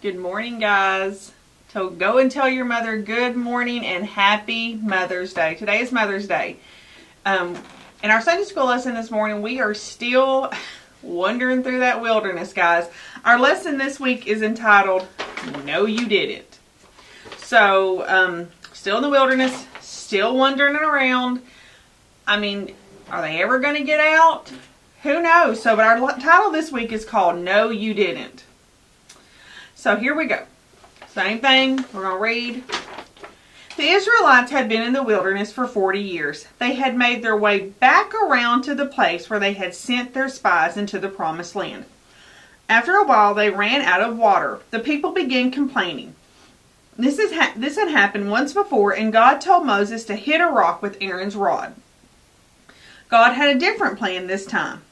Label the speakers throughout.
Speaker 1: Good morning, guys. So go and tell your mother good morning and happy Mother's Day. Today is Mother's Day. In our Sunday school lesson this morning, we are still wandering through that wilderness, guys. Our lesson this week is entitled, No, You Didn't. So, still in the wilderness, still wandering around. I mean, are they ever going to get out? Who knows? So, but our title this week is called No, You Didn't. So here we go. Same thing. We're going to read. The Israelites had been in the wilderness for 40 years. They had made their way back around to the place where they had sent their spies into the promised land. After a while, they ran out of water. The people began complaining. This had happened once before, and God told Moses to hit a rock with Aaron's rod. God had a different plan this time.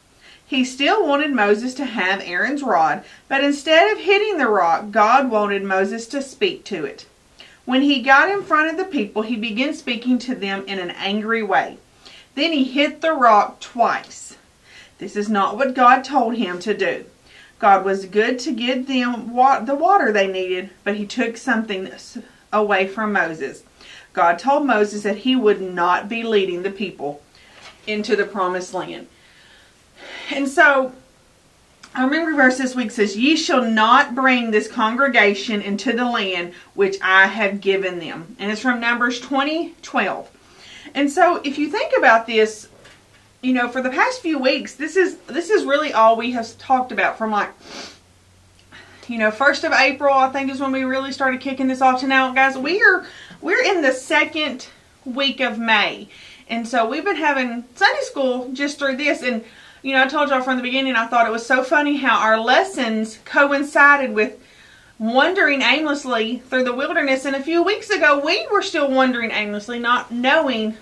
Speaker 1: He still wanted Moses to have Aaron's rod, but instead of hitting the rock, God wanted Moses to speak to it. When he got in front of the people, he began speaking to them in an angry way. Then he hit the rock twice. This is not what God told him to do. God was good to give them the water they needed, but he took something away from Moses. God told Moses that he would not be leading the people into the promised land. And so, our memory verse this week says, Ye shall not bring this congregation into the land which I have given them. And it's from Numbers 20:12. And so, if you think about this, you know, for the past few weeks, this is really all we have talked about from 1st of April, I think is when we really started kicking this off to now. Guys, we're in the second week of May. And so we've been having Sunday school just through this. And, I told y'all from the beginning, I thought it was so funny how our lessons coincided with wandering aimlessly through the wilderness. And a few weeks ago, we were still wandering aimlessly, not knowing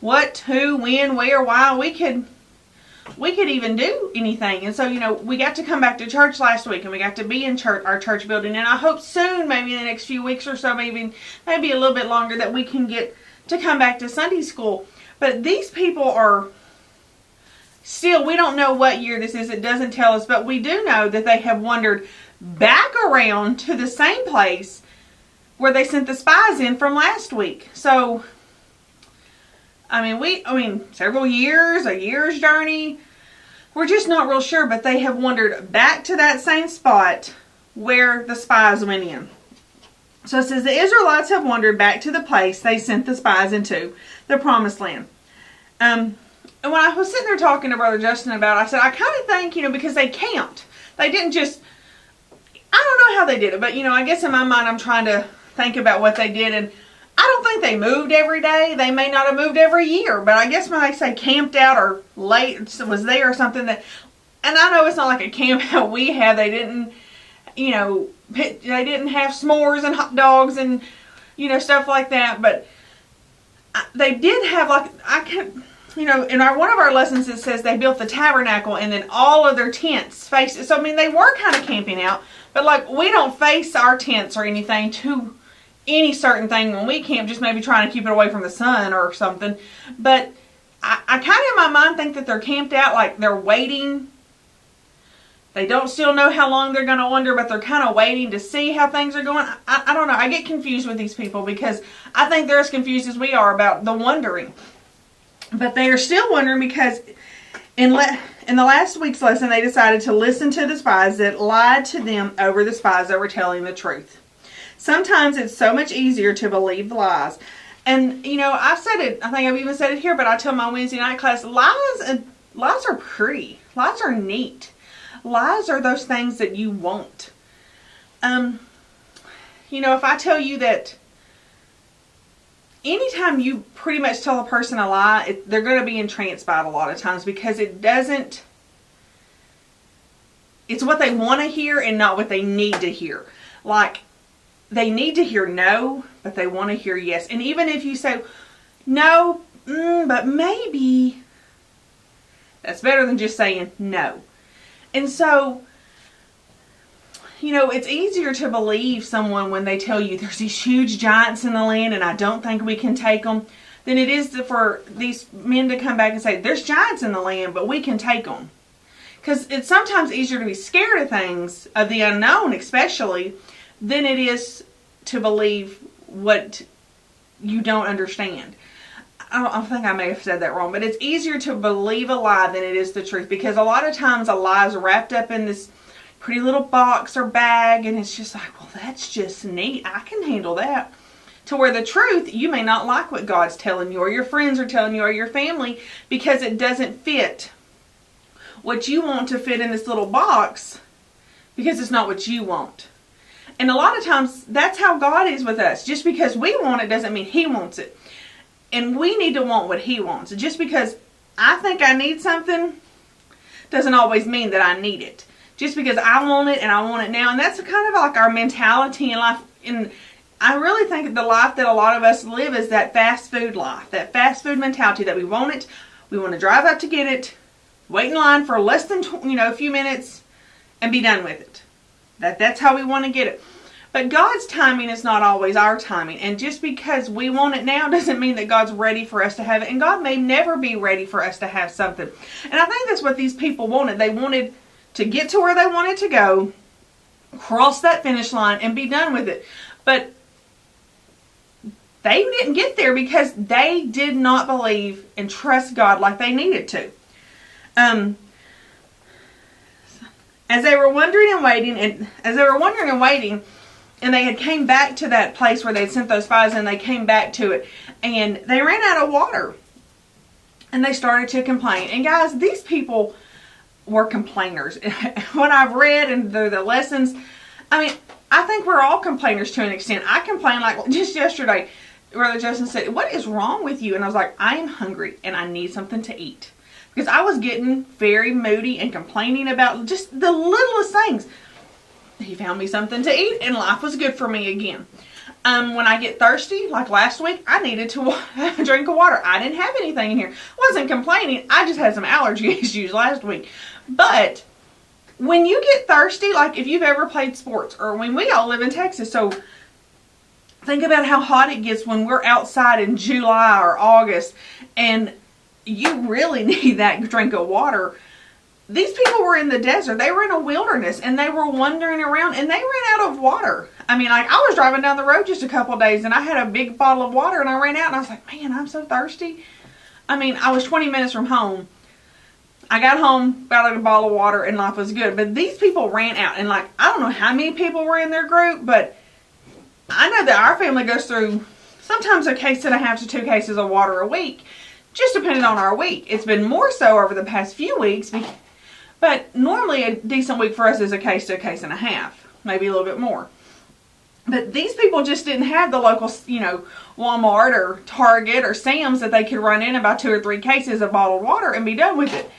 Speaker 1: what, who, when, where, why we could even do anything. And so, we got to come back to church last week, and we got to be in our church building. And I hope soon, maybe in the next few weeks or so, maybe a little bit longer, that we can get to come back to Sunday school. But these people are still, we don't know what year this is. It doesn't tell us, but we do know that they have wandered back around to the same place where they sent the spies in from last week. So, several years, a year's journey. We're just not real sure, but they have wandered back to that same spot where the spies went in. So it says, the Israelites have wandered back to the place they sent the spies into, the promised land. And when I was sitting there talking to Brother Justin about it, I said, I kind of think, because they camped. They didn't just, I don't know how they did it, but, I guess in my mind I'm trying to think about what they did, and I don't think they moved every day. They may not have moved every year, but I guess when they say camped out or late, was there or something that, and I know it's not like a camp out we have. They didn't, they didn't have s'mores and hot dogs and, stuff like that, but they did have in one of our lessons it says they built the tabernacle and then all of their tents faced it. So, they were kind of camping out, but we don't face our tents or anything to any certain thing when we camp, just maybe trying to keep it away from the sun or something. But I kind of in my mind think that they're camped out, like they're waiting. They don't still know how long they're going to wander, but they're kind of waiting to see how things are going. I don't know. I get confused with these people because I think they're as confused as we are about the wandering. But they are still wondering because in the last week's lesson, they decided to listen to the spies that lied to them over the spies that were telling the truth. Sometimes it's so much easier to believe lies. And, I've said it, I think I've even said it here, but I tell my Wednesday night class, lies are pretty. Lies are neat. Lies are those things that you want. If I tell you that anytime you pretty much tell a person a lie, they're going to be entranced by it a lot of times because it's what they want to hear and not what they need to hear. They need to hear no, but they want to hear yes. And even if you say, no, but maybe, that's better than just saying no. And so, it's easier to believe someone when they tell you there's these huge giants in the land and I don't think we can take them, than it is for these men to come back and say, there's giants in the land, but we can take them. Because it's sometimes easier to be scared of things, of the unknown especially, than it is to believe what you don't understand. I think I may have said that wrong, but it's easier to believe a lie than it is the truth, because a lot of times a lie is wrapped up in this pretty little box or bag, and it's just like, well, that's just neat. I can handle that. To where the truth, you may not like what God's telling you, or your friends are telling you, or your family, because it doesn't fit what you want to fit in this little box, because it's not what you want. And a lot of times, that's how God is with us. Just because we want it doesn't mean He wants it. And we need to want what He wants. Just because I think I need something doesn't always mean that I need it. Just because I want it and I want it now. And that's kind of like our mentality in life. And I really think the life that a lot of us live is that fast food life. That fast food mentality that we want it. We want to drive up to get it. Wait in line for less than a few minutes and be done with it. That's how we want to get it. But God's timing is not always our timing. And just because we want it now doesn't mean that God's ready for us to have it. And God may never be ready for us to have something. And I think that's what these people wanted. They wanted to get to where they wanted to go, cross that finish line, and be done with it. But they didn't get there because they did not believe and trust God like they needed to. As they were wondering and waiting, and they had came back to that place where they'd sent those spies, and they came back to it, and they ran out of water, and they started to complain. And guys, these people were complainers. What I've read and the lessons, I mean, I think we're all complainers to an extent. I complain, like just yesterday, Brother Justin said, "What is wrong with you?" And I was like, "I am hungry and I need something to eat." Because I was getting very moody and complaining about just the littlest things. He found me something to eat and life was good for me again. When I get thirsty, like last week, I needed to have a drink of water. I didn't have anything in here. I wasn't complaining. I just had some allergy issues last week. But when you get thirsty, like if you've ever played sports, or when we all live in Texas, so think about how hot it gets when we're outside in July or August, and you really need that drink of water. These people were in the desert. They were in a wilderness, and they were wandering around, and they ran out of water. I mean, like, I was driving down the road just a couple of days, and I had a big bottle of water, and I ran out, and I was like, man, I'm so thirsty. I mean, I was 20 minutes from home. I got home, got a bottle of water, and life was good. But these people ran out, and like, I don't know how many people were in their group, but I know that our family goes through sometimes a case and a half to 2 cases of water a week, just depending on our week. It's been more so over the past few weeks, but normally a decent week for us is a case to a case and a half, maybe a little bit more. But these people just didn't have the local, Walmart or Target or Sam's that they could run in and buy 2 or 3 cases of bottled water and be done with it.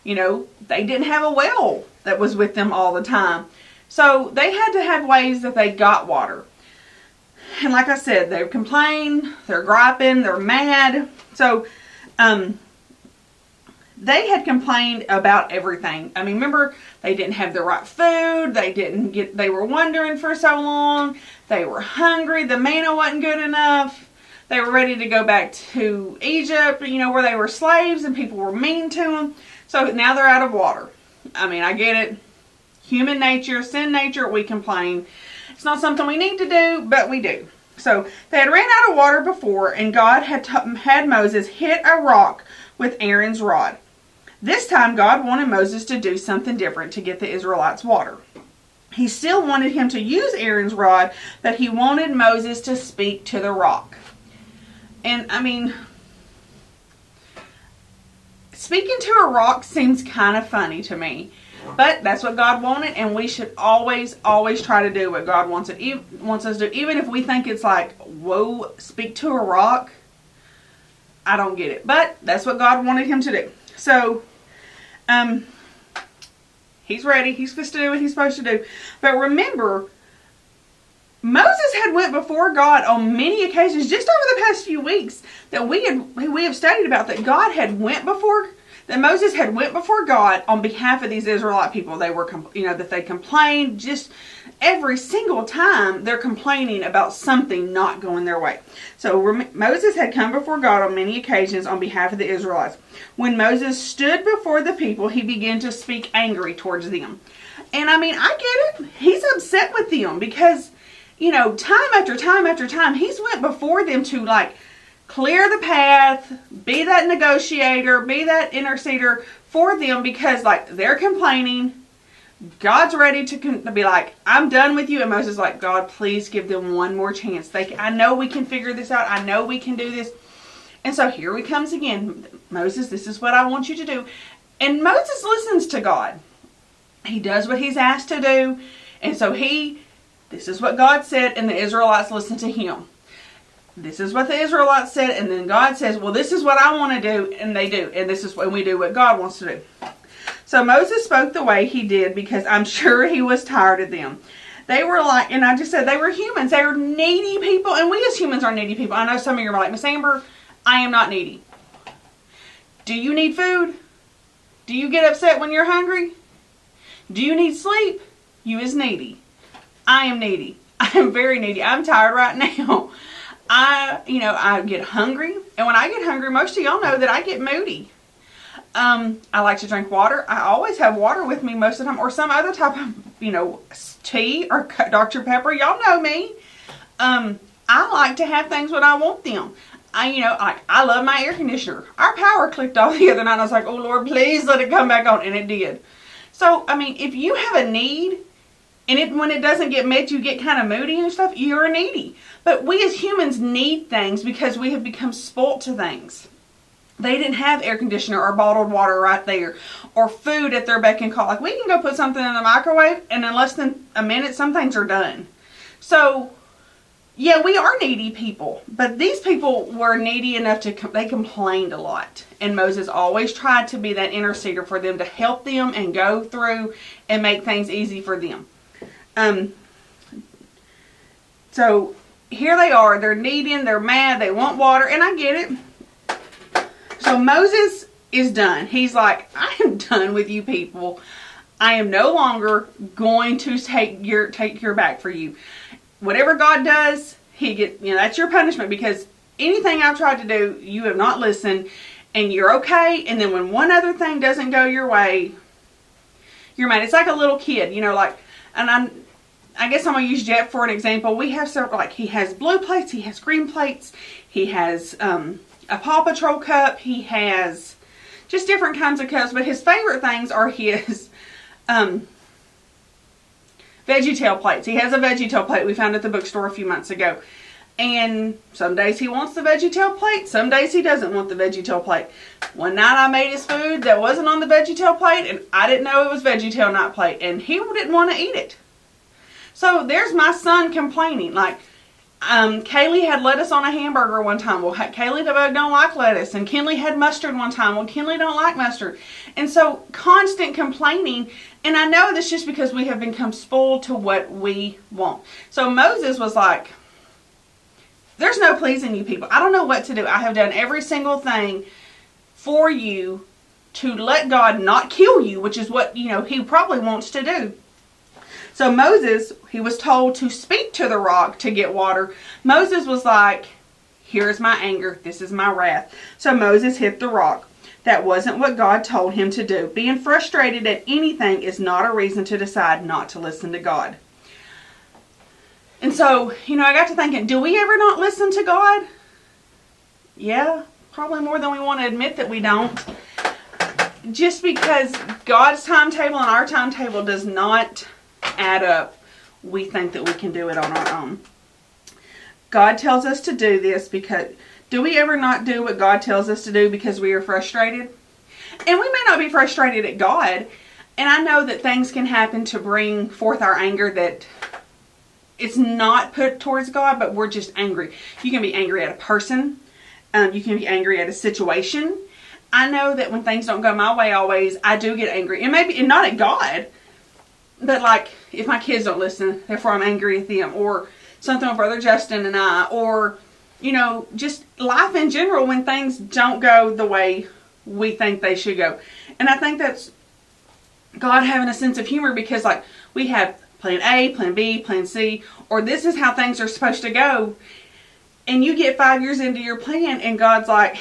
Speaker 1: They didn't have a well that was with them all the time. So they had to have ways that they got water. And like I said, they complain, they're griping, they're mad. So, they had complained about everything. I mean, remember, they didn't have the right food. They were wandering for so long. They were hungry. The manna wasn't good enough. They were ready to go back to Egypt, where they were slaves and people were mean to them. So now they're out of water. I mean, I get it. Human nature, sin nature, we complain. It's not something we need to do, but we do. So they had ran out of water before, and God had Moses hit a rock with Aaron's rod. This time, God wanted Moses to do something different to get the Israelites water. He still wanted him to use Aaron's rod, but he wanted Moses to speak to the rock. And, I mean, speaking to a rock seems kind of funny to me. But that's what God wanted, and we should always, always try to do what God wants us to do. Even if we think it's like, whoa, speak to a rock. I don't get it. But that's what God wanted him to do. So, he's ready. He's supposed to do what he's supposed to do. But remember, Moses had went before God on many occasions, just over the past few weeks, that we have studied about, that God had went before that Moses had went before God on behalf of these Israelite people. They were, that they complained just every single time they're complaining about something not going their way. So Moses had come before God on many occasions on behalf of the Israelites. When Moses stood before the people, he began to speak angry towards them. And I get it. He's upset with them because, time after time after time, he's went before them to clear the path, be that negotiator, be that interceder for them because they're complaining. God's ready to be like, I'm done with you. And Moses is like, God, please give them one more chance. I know we can figure this out. I know we can do this. And so here he comes again. Moses, this is what I want you to do. And Moses listens to God. He does what he's asked to do. And so this is what God said, and the Israelites listen to him. This is what the Israelites said, and then God says, well, this is what I want to do, and they do. And this is when we do what God wants to do. So Moses spoke the way he did because I'm sure he was tired of them. They were and I just said, they were humans. They were needy people, and we as humans are needy people. I know some of you are like, Miss Amber, I am not needy. Do you need food? Do you get upset when you're hungry? Do you need sleep? You is needy. I am needy. I am very needy. I'm tired right now. I get hungry. And when I get hungry, most of y'all know that I get moody. I like to drink water. I always have water with me most of the time. Or some other type of, tea or Dr. Pepper. Y'all know me. I like to have things when I want them. I love my air conditioner. Our power clicked off the other night. I was like, oh, Lord, please let it come back on. And it did. So, if you have a need, and when it doesn't get met, you get kind of moody and stuff, you're needy. But we as humans need things because we have become spoilt to things. They didn't have air conditioner or bottled water right there, or food at their beck and call. We can go put something in the microwave, and in less than a minute, some things are done. So, yeah, we are needy people. But these people were needy enough they complained a lot. And Moses always tried to be that interceder for them to help them and go through and make things easy for them. So here they are. They're needing. They're mad. They want water. And I get it. So Moses is done. He's like, I am done with you people. I am no longer going to take your back for you. Whatever God does, that's your punishment because anything I've tried to do, you have not listened and you're okay. And then when one other thing doesn't go your way, you're mad. It's like a little kid, and I guess I'm going to use Jet for an example. We have several, he has blue plates, he has green plates, he has a Paw Patrol cup, he has just different kinds of cups, but his favorite things are his VeggieTale plates. He has a VeggieTale plate we found at the bookstore a few months ago. And some days he wants the VeggieTale plate, some days he doesn't want the VeggieTale plate. One night I made his food that wasn't on the VeggieTale plate, and I didn't know it was VeggieTale night plate, and he didn't want to eat it. So there's my son complaining. Kaylee had lettuce on a hamburger one time. Well, Kaylee the bug don't like lettuce. And Kinley had mustard one time. Well, Kinley don't like mustard. And so constant complaining. And I know that's just because we have become spoiled to what we want. So Moses was like, there's no pleasing you people. I don't know what to do. I have done every single thing for you to let God not kill you, which is what, he probably wants to do. So Moses, he was told to speak to the rock to get water. Moses was like, here's my anger. This is my wrath. So Moses hit the rock. That wasn't what God told him to do. Being frustrated at anything is not a reason to decide not to listen to God. And so, I got to thinking, do we ever not listen to God? Yeah, probably more than we want to admit that we don't. Just because God's timetable and our timetable does not add up, we think that we can do it on our own. God tells us to do this because, do we ever not do what God tells us to do because we are frustrated? And we may not be frustrated at God. And I know that things can happen to bring forth our anger that it's not put towards God, but we're just angry. You can be angry at a person. You can be angry at a situation. I know that when things don't go my way always, I do get angry. And maybe, and not at God, but if my kids don't listen, therefore I'm angry at them. Or something with Brother Justin and I. Or, just life in general when things don't go the way we think they should go. And I think that's God having a sense of humor, because like we have plan A, plan B, plan C, or this is how things are supposed to go. And you get 5 years into your plan and God's like,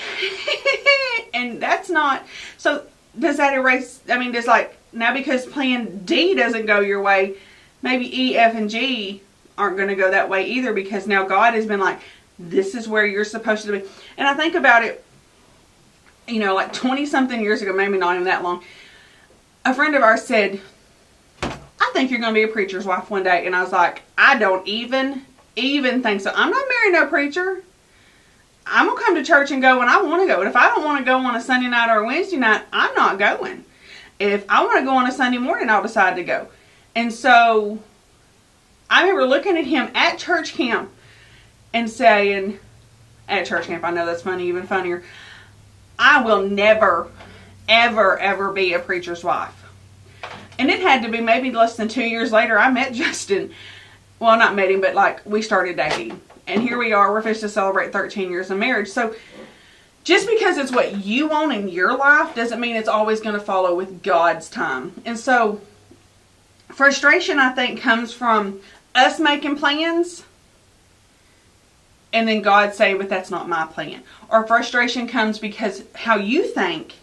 Speaker 1: and that's not, so does that erase, I mean, does like, now because plan D doesn't go your way, maybe E, F, and G aren't going to go that way either, because now God has been like, this is where you're supposed to be. And I think about it, you know, like 20 something years ago, maybe not even that long, a friend of ours said, I think you're going to be a preacher's wife one day. And I was like, I don't even think so. I'm not marrying no preacher. I'm going to come to church and go when I want to go. And if I don't want to go on a Sunday night or a Wednesday night, I'm not going. If I want to go on a Sunday morning, I'll decide to go. And so I remember looking at him at church camp and saying, at church camp, I know that's funny, even funnier, I will never, ever, ever be a preacher's wife. And it had to be maybe less than 2 years later, I met Justin. Well, not met him, but like we started dating. And here we are, we're supposed to celebrate 13 years of marriage. So just because it's what you want in your life doesn't mean it's always going to follow with God's time. And so frustration, I think, comes from us making plans and then God saying, but that's not my plan. Or frustration comes because how you think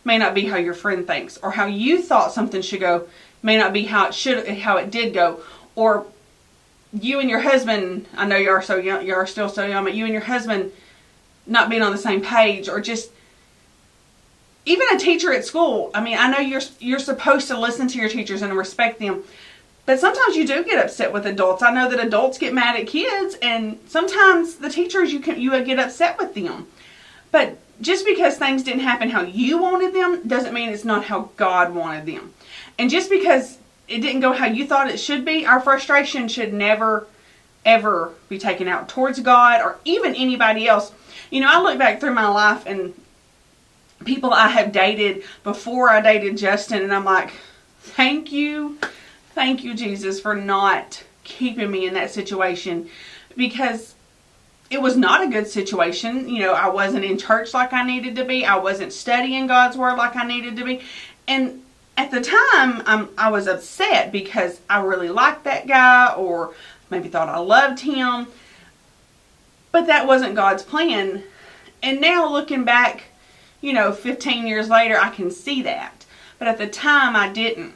Speaker 1: may not be how your friend thinks, or how you thought something should go may not be how it did go, or you and your husband, I know you are so young, you are still so young, but you and your husband not being on the same page, or just even a teacher at school. I mean, I know you're supposed to listen to your teachers and respect them, but sometimes you do get upset with adults. I know that adults get mad at kids, and sometimes the teachers you get upset with them. But just because things didn't happen how you wanted them doesn't mean it's not how God wanted them. And just because it didn't go how you thought it should be, our frustration should never, ever be taken out towards God or even anybody else. You know, I look back through my life and people I have dated before I dated Justin, and I'm like, thank you, Jesus, for not keeping me in that situation, because it was not a good situation. You know, I wasn't in church like I needed to be. I wasn't studying God's Word like I needed to be. And at the time, I was upset because I really liked that guy, or maybe thought I loved him. But that wasn't God's plan. And now looking back, you know, 15 years later, I can see that. But at the time, I didn't.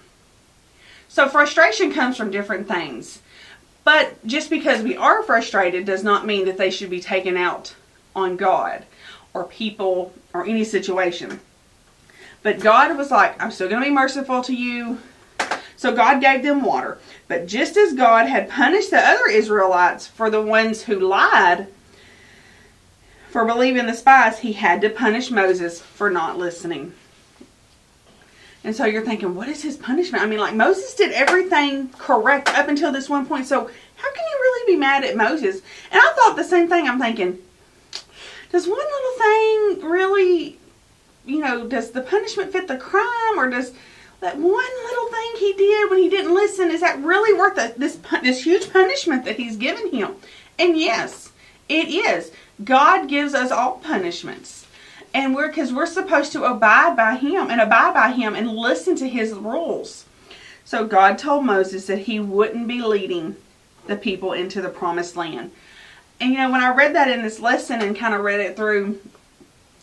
Speaker 1: So frustration comes from different things. But just because we are frustrated does not mean that they should be taken out on God or people or any situation. But God was like, I'm still going to be merciful to you. So God gave them water. But just as God had punished the other Israelites for the ones who lied, for believing the spies, he had to punish Moses for not listening. And so you're thinking, what is his punishment? I mean, like, Moses did everything correct up until this one point. So how can you really be mad at Moses? And I thought the same thing. I'm thinking, does one little thing really, you know, does the punishment fit the crime? Or does that one little thing he did when he didn't listen, is that really worth this huge punishment that he's given him? And yes, it is. God gives us all punishments. And because we're supposed to abide by him and listen to his rules. So God told Moses that he wouldn't be leading the people into the promised land. And you know, when I read that in this lesson and kind of read it through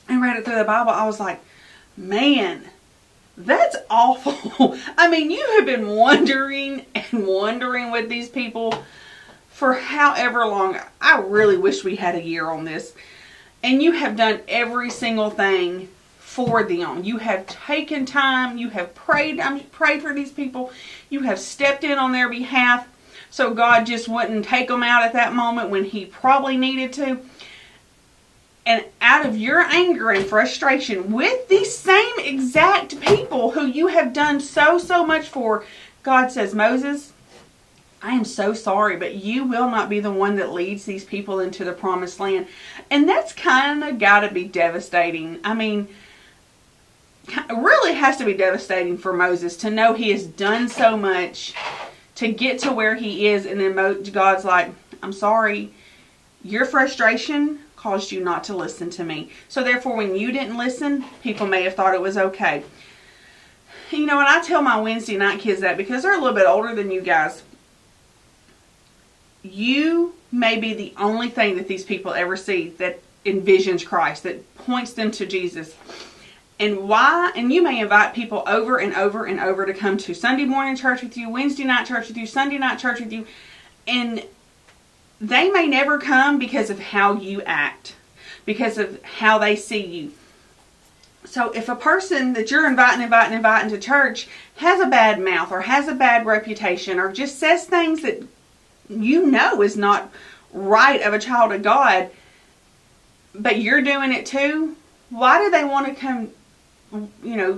Speaker 1: the Bible, I was like, man, that's awful. I mean, you have been wondering with these people for however long. I really wish we had a year on this. And you have done every single thing for them. You have taken time. You have prayed for these people. You have stepped in on their behalf. So God just wouldn't take them out at that moment when he probably needed to. And out of your anger and frustration with these same exact people who you have done so much for, God says, Moses, I am so sorry, but you will not be the one that leads these people into the promised land. And that's kind of got to be devastating. I mean, it really has to be devastating for Moses to know he has done so much to get to where he is. And then God's like, I'm sorry, your frustration caused you not to listen to me. So therefore, when you didn't listen, people may have thought it was okay. You know, and I tell my Wednesday night kids that because they're a little bit older than you guys. You may be the only thing that these people ever see that envisions Christ, that points them to Jesus. And why? And you may invite people over and over and over to come to Sunday morning church with you, Wednesday night church with you, Sunday night church with you. And they may never come because of how you act, because of how they see you. So if a person that you're inviting to church has a bad mouth or has a bad reputation or just says things that you know is not right of a child of God, but you're doing it too, why do they want to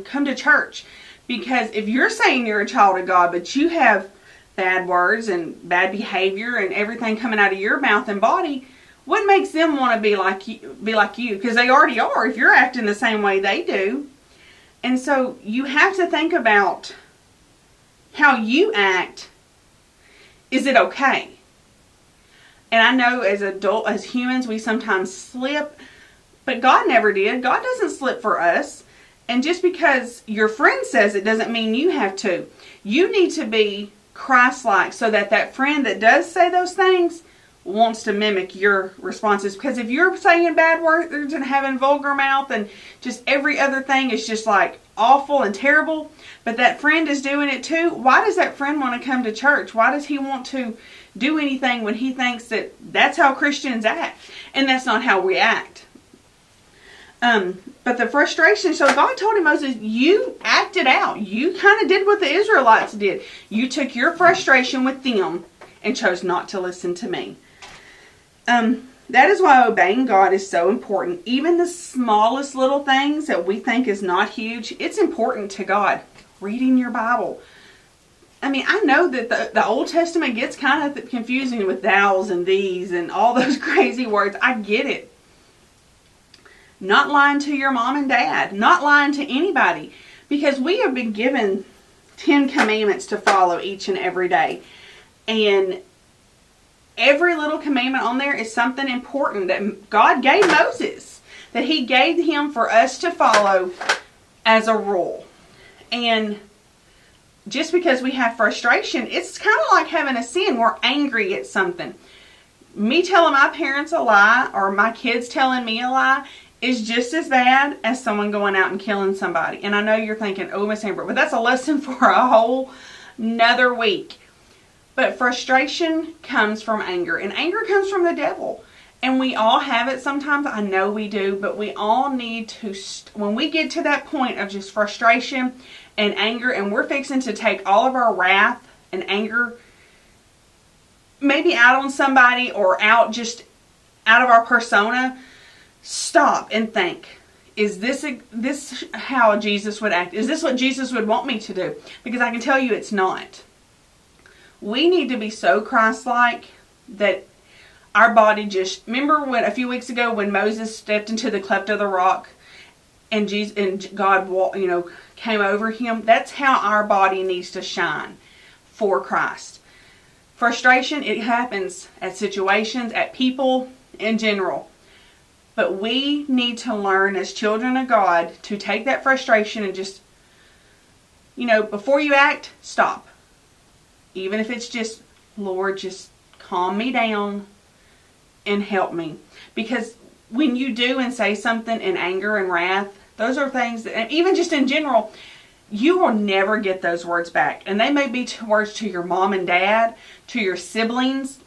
Speaker 1: come to church? Because if you're saying you're a child of God, but you have bad words and bad behavior and everything coming out of your mouth and body, what makes them want to be like you? Because they already are if you're acting the same way they do. And so you have to think about how you act. Is it okay? And I know as humans, we sometimes slip, but God never did. God doesn't slip for us. And just because your friend says it doesn't mean you have to. You need to be Christ-like so that friend that does say those things wants to mimic your responses. Because if you're saying bad words and having vulgar mouth and just every other thing is just like awful and terrible, but that friend is doing it too, why does that friend want to come to church? Why does he want to do anything when he thinks that that's how Christians act? And that's not how we act. But the frustration, so God told him, Moses, you acted out. You kind of did what the Israelites did. You took your frustration with them and chose not to listen to me. That is why obeying God is so important. Even the smallest little things that we think is not huge, it's important to God. Reading your Bible. I mean, I know that the Old Testament gets kind of confusing with thous and these and all those crazy words. I get it. Not lying to your mom and dad. Not lying to anybody. Because we have been given 10 commandments to follow each and every day. And every little commandment on there is something important that God gave Moses. That he gave him for us to follow as a rule. And just because we have frustration, it's kind of like having a sin. We're angry at something. Me telling my parents a lie or my kids telling me a lie is just as bad as someone going out and killing somebody. And I know you're thinking, oh, Miss Amber, but that's a lesson for a whole nother week. But frustration comes from anger. And anger comes from the devil. And we all have it sometimes. I know we do. But we all need to, when we get to that point of just frustration and anger, and we're fixing to take all of our wrath and anger maybe out on somebody or out of our persona, stop and think, is this how Jesus would act? Is this what Jesus would want me to do? Because I can tell you it's not. We need to be so Christ-like that our body just... Remember when a few weeks ago when Moses stepped into the cleft of the rock and God came over him? That's how our body needs to shine for Christ. Frustration, it happens at situations, at people in general. But we need to learn as children of God to take that frustration and just, before you act, stop. Even if it's just, Lord, just calm me down and help me. Because when you do and say something in anger and wrath, those are things that, and even just in general, you will never get those words back. And they may be words to your mom and dad, to your siblings,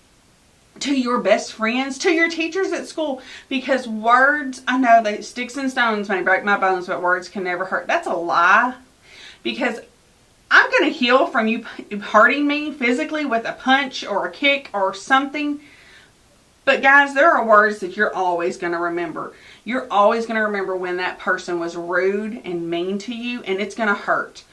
Speaker 1: to your best friends, to your teachers at school. Because words, I know that sticks and stones may break my bones, but words can never hurt. That's a lie. Because I'm going to heal from you hurting me physically with a punch or a kick or something. But guys, there are words that you're always going to remember. You're always going to remember when that person was rude and mean to you, and it's going to hurt.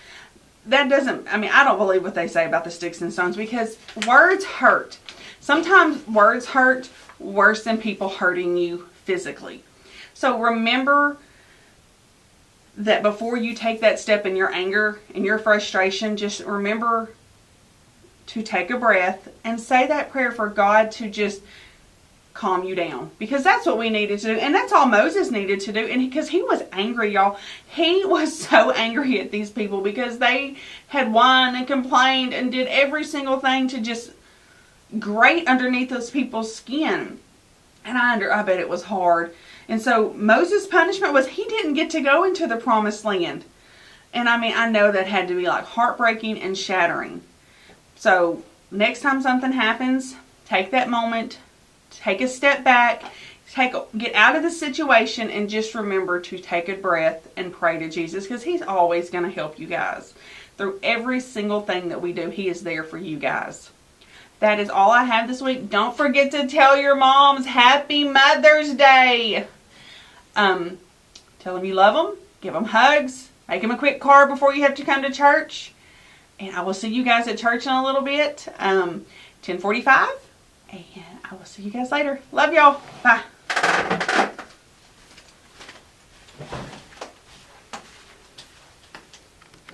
Speaker 1: I don't believe what they say about the sticks and stones, because words hurt. Sometimes words hurt worse than people hurting you physically. So remember that before you take that step in your anger and your frustration, just remember to take a breath and say that prayer for God to just calm you down, because that's what we needed to do, and that's all Moses needed to do. And because he was angry, y'all, he was so angry at these people because they had whined and complained and did every single thing to just grate underneath those people's skin. And I bet it was hard. And so Moses' punishment was he didn't get to go into the promised land. And I mean, I know that had to be like heartbreaking and shattering. So next time something happens, take that moment, take a step back, get out of the situation, and just remember to take a breath and pray to Jesus, because he's always going to help you guys. Through every single thing that we do, he is there for you guys. That is all I have this week. Don't forget to tell your moms Happy Mother's Day. Tell them you love them. Give them hugs. Make them a quick card before you have to come to church. And I will see you guys at church in a little bit. 10:45. And I will see you guys later. Love y'all. Bye.